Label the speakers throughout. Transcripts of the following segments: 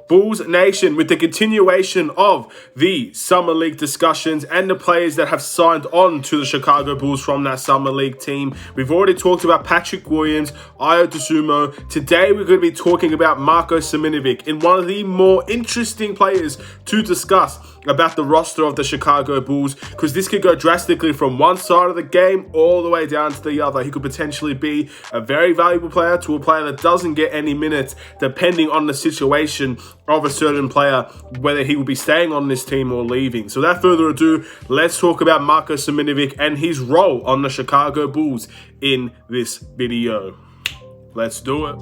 Speaker 1: Bulls Nation, with the continuation of the Summer League discussions and the players that have signed on to the Chicago Bulls from that Summer League team. We've already talked about Patrick Williams, Aidan. Today we're going to be talking about Marko Simonović, in one of the more interesting players to discuss about the roster of the Chicago Bulls, because this could go drastically from one side of the game all the way down to the other. He could potentially be a very valuable player to a player that doesn't get any minutes, depending on the situation of a certain player, whether he will be staying on this team or leaving. So without further ado, let's talk about Marko Simonović and his role on the Chicago Bulls in this video. Let's do it.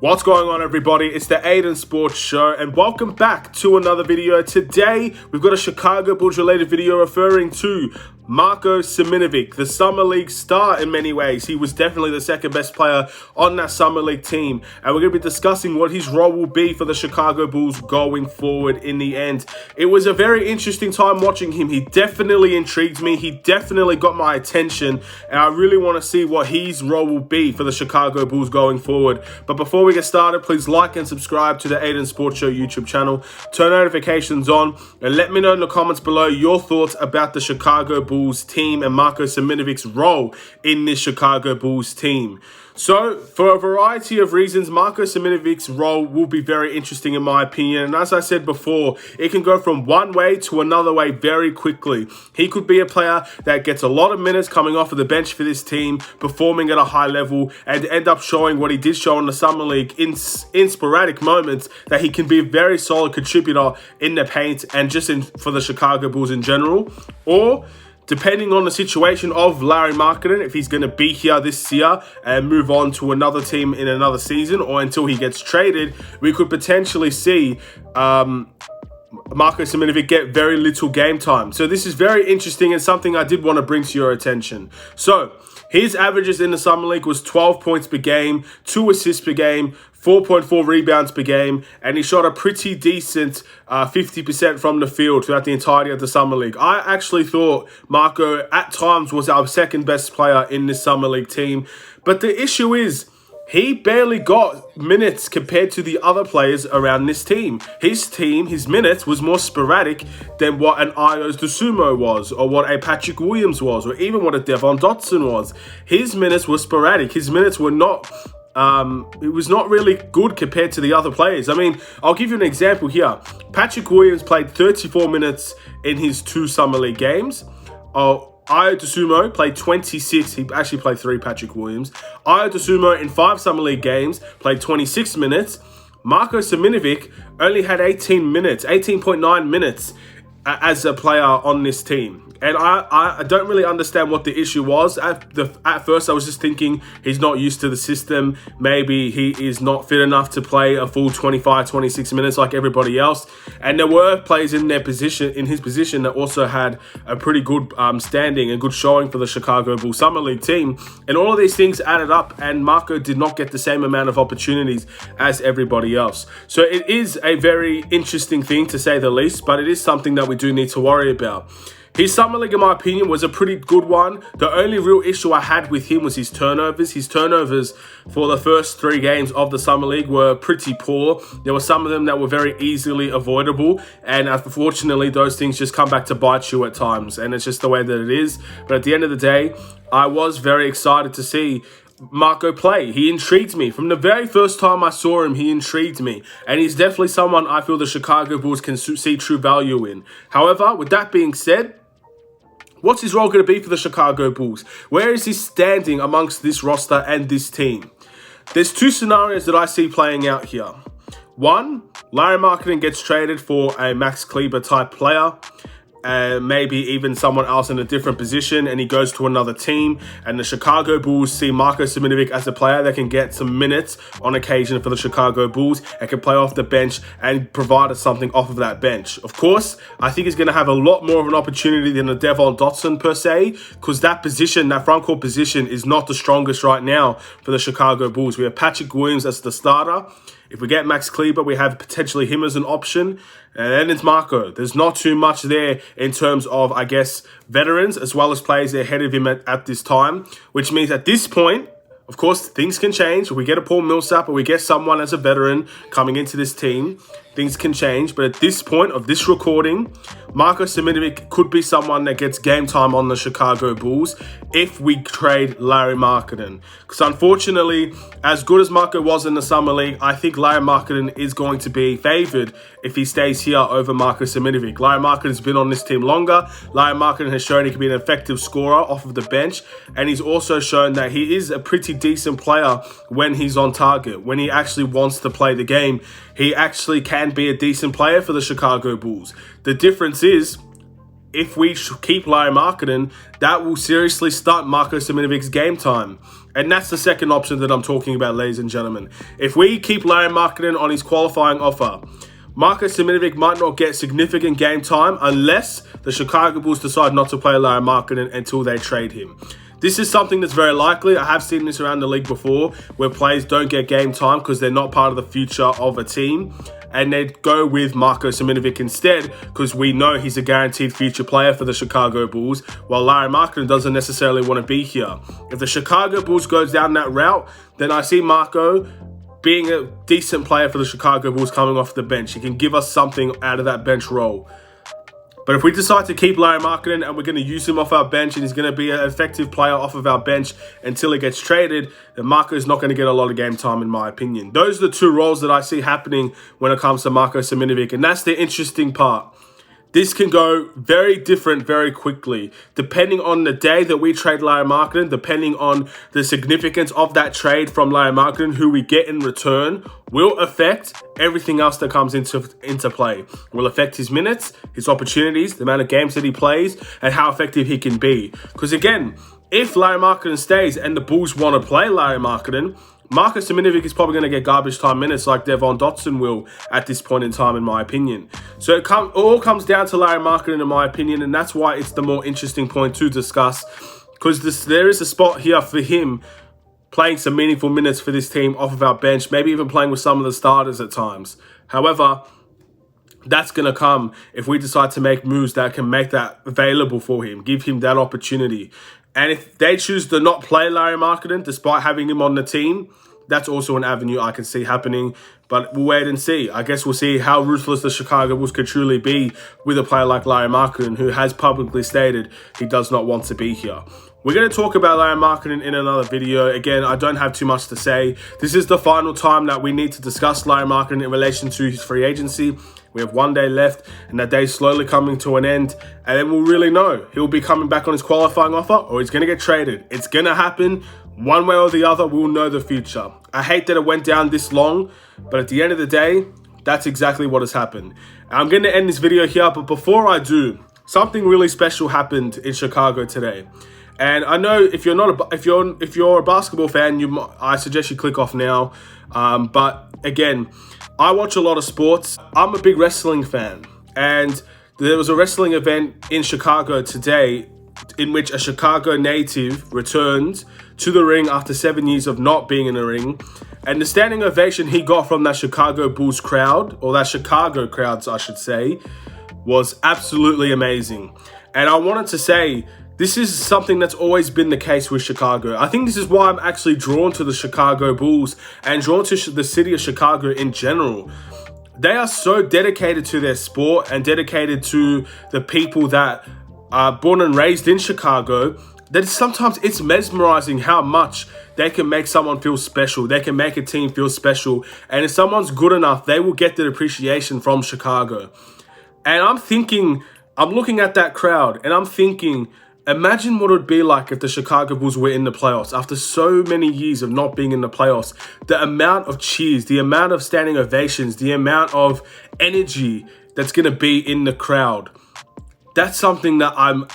Speaker 1: What's going on, everybody? It's the Aidan Sports Show, and welcome back to another video. Today, we've got a Chicago Bulls related video referring to Marko Simonović, the Summer League star in many ways. He was definitely the second best player on that Summer League team, and we're going to be discussing what his role will be for the Chicago Bulls going forward in the end. It was a very interesting time watching him. He definitely intrigued me. He definitely got my attention, and I really want to see what his role will be for the Chicago Bulls going forward. But before we get started, please like and subscribe to the Aidan Sports Show YouTube channel. Turn notifications on, and let me know in the comments below your thoughts about the Chicago Bulls team and Marko Simonovic's role in this Chicago Bulls team. So, for a variety of reasons, Marko Simonovic's role will be very interesting in my opinion. And as I said before, it can go from one way to another way very quickly. He could be a player that gets a lot of minutes coming off of the bench for this team, performing at a high level, and end up showing what he did show in the Summer League in sporadic moments, that he can be a very solid contributor in the paint and just for the Chicago Bulls in general. Or, depending on the situation of Lauri Markkanen, if he's going to be here this year and move on to another team in another season, or until he gets traded, we could potentially see Marko Simonović get very little game time. So this is very interesting and something I did want to bring to your attention. So his averages in the Summer League was 12 points per game, 2 assists per game, 4.4 rebounds per game, and he shot a pretty decent 50% from the field throughout the entirety of the Summer League. I actually thought Marko at times was our second best player in this Summer League team, but the issue is he barely got minutes compared to the other players around this team. His minutes was more sporadic than what an Aidan was, or what a Patrick Williams was, or even what a Devon Dotson was. His minutes were sporadic. His minutes were not it was not really good compared to the other players. I mean, I'll give you an example here. Patrick Williams played 34 minutes in his 2 Summer League games. Aidan played 26. He actually played 3, Patrick Williams. Aidan in 5 Summer League games played 26 minutes. Marko Simonović only had 18.9 minutes as a player on this team. And I don't really understand what the issue was. At first, I was just thinking he's not used to the system. Maybe he is not fit enough to play a full 25, 26 minutes like everybody else. And there were players in his position that also had a pretty good standing and good showing for the Chicago Bulls Summer League team. And all of these things added up, and Marko did not get the same amount of opportunities as everybody else. So it is a very interesting thing, to say the least, but it is something that we do need to worry about. His Summer League, in my opinion, was a pretty good one. The only real issue I had with him was his turnovers. His turnovers for the first 3 games of the Summer League were pretty poor. There were some of them that were very easily avoidable, and unfortunately, those things just come back to bite you at times, and it's just the way that it is. But at the end of the day, I was very excited to see Marko play. He intrigued me. From the very first time I saw him, he intrigued me. And he's definitely someone I feel the Chicago Bulls can see true value in. However, with that being said, what's his role going to be for the Chicago Bulls? Where is he standing amongst this roster and this team? There's 2 scenarios that I see playing out here. One, Lauri Markkanen gets traded for a Max Kleber type player, maybe even someone else in a different position, and he goes to another team, and the Chicago Bulls see Marko Simonović as a player that can get some minutes on occasion for the Chicago Bulls and can play off the bench and provide us something off of that bench. Of course, I think he's going to have a lot more of an opportunity than a Devon Dotson per se, because that position, that front court position, is not the strongest right now for the Chicago Bulls. We have Patrick Williams as the starter, If we get Max Kleber, we have potentially him as an option. And then it's Marko. There's not too much there in terms of, I guess, veterans as well as players ahead of him at this time, which means at this point, of course, things can change. If we get a Paul Millsap or we get someone as a veteran coming into this team, things can change. But at this point of this recording, Marko Simonović could be someone that gets game time on the Chicago Bulls if we trade Larry Markkanen. Because unfortunately, as good as Marko was in the Summer League, I think Larry Markkanen is going to be favoured if he stays here over Marko Simonović. Larry Markkanen has been on this team longer. Larry Markkanen has shown he can be an effective scorer off of the bench. And he's also shown that he is a pretty decent player when he's on target. When he actually wants to play the game, he actually can be a decent player for the Chicago Bulls. The difference is, if we keep Larry Markkanen, that will seriously stunt Marko Simonovic's game time. And that's the second option that I'm talking about, ladies and gentlemen. If we keep Larry Markkanen on his qualifying offer, Marko Simonović might not get significant game time unless the Chicago Bulls decide not to play Larry Markkanen until they trade him. This is something that's very likely. I have seen this around the league before, where players don't get game time because they're not part of the future of a team, and they go with Marko Simonović instead because we know he's a guaranteed future player for the Chicago Bulls, while Larry Markkanen doesn't necessarily want to be here. If the Chicago Bulls goes down that route, then I see Marko being a decent player for the Chicago Bulls coming off the bench. He can give us something out of that bench role. But if we decide to keep Larry Markkanen and we're going to use him off our bench and he's going to be an effective player off of our bench until he gets traded, then Marko is not going to get a lot of game time in my opinion. Those are the two roles that I see happening when it comes to Marko Simonović, and that's the interesting part. This can go very different very quickly, depending on the day that we trade Larry Markkanen, depending on the significance of that trade from Larry Markkanen, who we get in return, will affect everything else that comes into play. Will affect his minutes, his opportunities, the amount of games that he plays, and how effective he can be. Because again, if Larry Markkanen stays and the Bulls want to play Larry Markkanen, Marko Simonović is probably going to get garbage time minutes like Devon Dotson will at this point in time, in my opinion. So it all comes down to Larry Markkanen, in my opinion, and that's why it's the more interesting point to discuss, because there is a spot here for him playing some meaningful minutes for this team off of our bench, maybe even playing with some of the starters at times. However, that's going to come if we decide to make moves that can make that available for him, give him that opportunity. And if they choose to not play Larry Markkanen despite having him on the team, that's also an avenue I can see happening. But we'll wait and see. I guess we'll see how ruthless the Chicago Bulls could truly be with a player like Larry Markkanen, who has publicly stated he does not want to be here. We're going to talk about Larry Markkanen in another video. Again, I don't have too much to say. This is the final time that we need to discuss Larry Markkanen in relation to his free agency. We have 1 day left, and that day is slowly coming to an end. And then we'll really know. He'll be coming back on his qualifying offer, or he's going to get traded. It's going to happen one way or the other. We'll know the future. I hate that it went down this long, but at the end of the day, that's exactly what has happened. I'm going to end this video here, but before I do, something really special happened in Chicago today. And I know if you're not if you're a basketball fan, I suggest you click off now. But again, I watch a lot of sports. I'm a big wrestling fan, and there was a wrestling event in Chicago today in which a Chicago native returned to the ring after 7 years of not being in the ring. And the standing ovation he got from that Chicago Bulls crowd, or that Chicago crowds, I should say, was absolutely amazing. And I wanted to say, this is something that's always been the case with Chicago. I think this is why I'm actually drawn to the Chicago Bulls and drawn to the city of Chicago in general. They are so dedicated to their sport and dedicated to the people that are born and raised in Chicago that sometimes it's mesmerizing how much they can make someone feel special. They can make a team feel special. And if someone's good enough, they will get the appreciation from Chicago. And I'm looking at that crowd and I'm thinking, imagine what it would be like if the Chicago Bulls were in the playoffs. After so many years of not being in the playoffs, the amount of cheers, the amount of standing ovations, the amount of energy that's going to be in the crowd. That's something that I'm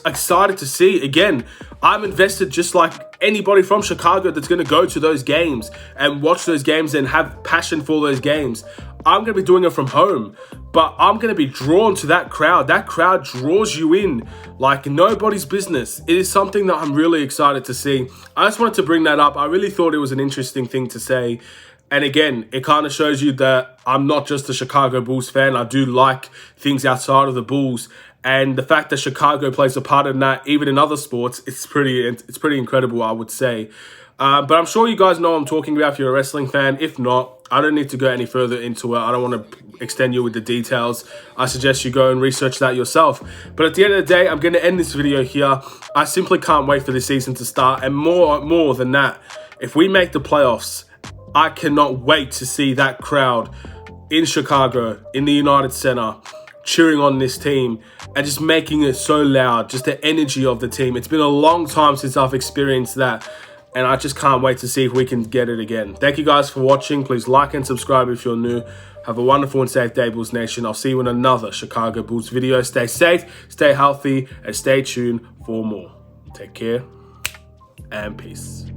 Speaker 1: excited to see. Again, I'm invested just like anybody from Chicago that's going to go to those games and watch those games and have passion for those games. I'm going to be doing it from home, but I'm going to be drawn to that crowd. That crowd draws you in like nobody's business. It is something that I'm really excited to see. I just wanted to bring that up. I really thought it was an interesting thing to say. And again, it kind of shows you that I'm not just a Chicago Bulls fan. I do like things outside of the Bulls. And the fact that Chicago plays a part in that, even in other sports, it's pretty incredible, I would say. But I'm sure you guys know what I'm talking about if you're a wrestling fan. If not, I don't need to go any further into it. I don't want to extend you with the details. I suggest you go and research that yourself. But at the end of the day, I'm going to end this video here. I simply can't wait for the season to start. And more than that, if we make the playoffs, I cannot wait to see that crowd in Chicago, in the United Center, cheering on this team and just making it so loud, just the energy of the team. It's been a long time since I've experienced that, and I just can't wait to see if we can get it again. Thank you guys for watching. Please like and subscribe if you're new. Have a wonderful and safe day, Bulls Nation. I'll see you in another Chicago Bulls video. Stay safe, stay healthy, and stay tuned for more. Take care and peace.